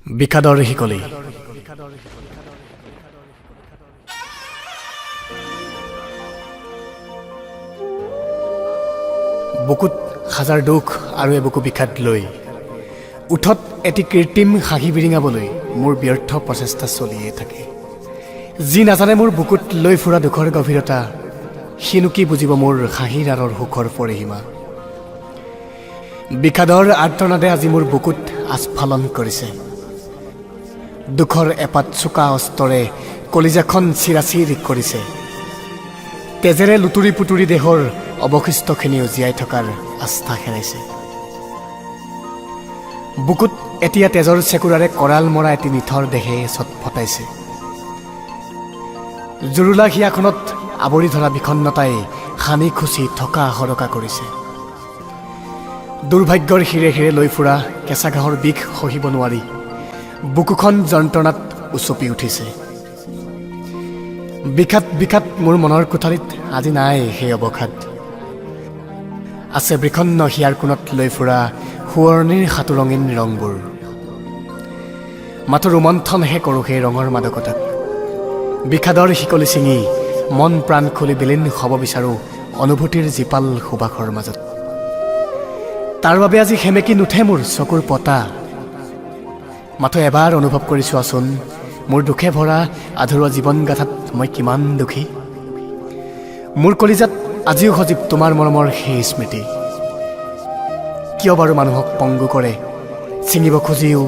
বিষাদৰ শিকলি বুকুত হাজাৰ দুখ আৰু এবুকু বিষাদ লৈ উঠত এটি কৃত্ৰিম হাঁহি বিৰিঙাবলৈ মোৰ ব্যৰ্থ প্ৰচেষ্টা চলিয়ে থাকে। যি নাজানে মোৰ বুকুত লৈ ফুৰা দুখৰ গভীৰতা, সিনো কি বুজিব মোৰ হাঁহিৰ আঁৰৰ সুখৰ পৰিসীমা। বিষাদৰ আৰ্তনাদে আজি মোৰ বুকুত আস্ফালন কৰিছে। দুখৰ এপাত চোকা অস্তৰে কলিজাখন চিৰাচিৰ কৰিছে। তেজেৰে লুতুৰি পুতুৰি দেহৰ অৱশিষ্টখিনিও জীয়াই থকাৰ আস্থা হেৰাইছে। বুকুত এতিয়া তেজৰ চেকুৰাৰে কৰাল মৰা এটি নিথৰ দেহে ছটফটাইছে। জুৰুলা হিয়াখনত আৱৰি ধৰা বিষণ্ণতাই হানি খুচি থকা সৰকা কৰিছে। দুৰ্ভাগ্যৰ শিৰে শিৰে লৈ ফুৰা কেঁচা ঘাঁহৰ বিষ সহিব নোৱাৰি বুকুখন যন্ত্ৰণাত উচপি উঠিছে। বিষাদ বিষাদ মোৰ মনৰ কোঠালিত আজি নাই সেই অৱসাদ। আছে বৃষণ্ণ হিয়াৰ কোণত লৈ ফুৰা সোঁৱৰণিৰ সাতোৰঙীন ৰংবোৰ। মাথো ৰোমন্থনহে কৰোঁ সেই ৰঙৰ মাদকতাত। বিষাদৰ শিকলি ছিঙি মন প্ৰাণ খুলি বিলীন হ'ব বিচাৰোঁ অনুভূতিৰ জীপাল সুবাসৰ মাজত। তাৰ বাবে আজি সেমেকি নুঠে মোৰ চকুৰ পতা। মাথো এবাৰ অনুভৱ কৰি চোৱাচোন, মোৰ দুখে ভৰা আধৰুৱা জীৱনগাথাত মই কিমান দুখী। মোৰ কলিজাত আজিও সজীৱ তোমাৰ মৰমৰ সেই স্মৃতি। কিয় বাৰু মানুহক পংগু কৰে ছিঙিব খুজিও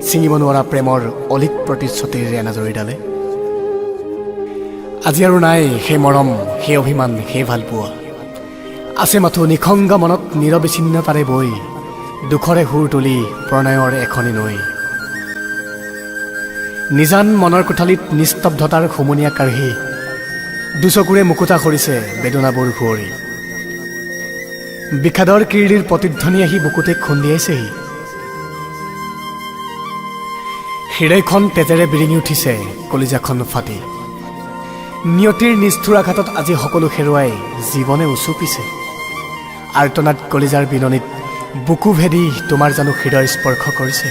ছিঙিব নোৱাৰা প্ৰেমৰ অলিক প্ৰতিশ্ৰুতিৰ এনাজৰীডালে। আজি আৰু নাই সেই মৰম, সেই অভিমান, সেই ভালপোৱা। আছে মাথো নিসংগ মনত নিৰবিচ্ছিন্নতাৰে বৈ দুখৰে সুৰ তুলি প্ৰণয়ৰ এখনি নৈ। নিজান মনৰ কোঠালিত নিস্তব্ধতাৰ হুমুনীয়া কাঢ়ি দুচকুৰে মুকুতা সৰিছে বেদনাবোৰ সুঁৱৰি। বিষাদৰ কীৰ্লিৰ প্ৰতিধ্বনি আহি বুকুতে খুন্দিয়াইছেহি। হৃদয়খন তেজেৰে বিৰিঙি উঠিছে, কলিজাখন ফাটি। নিয়তিৰ নিষ্ঠুৰ আঘাতত আজি সকলো হেৰুৱাই জীৱনে উচুপিছে। আৰ্তনাদ কলিজাৰ বিননিত বুকু ভেদি তোমাৰ জানো হৃদয় স্পৰ্শ কৰিছে।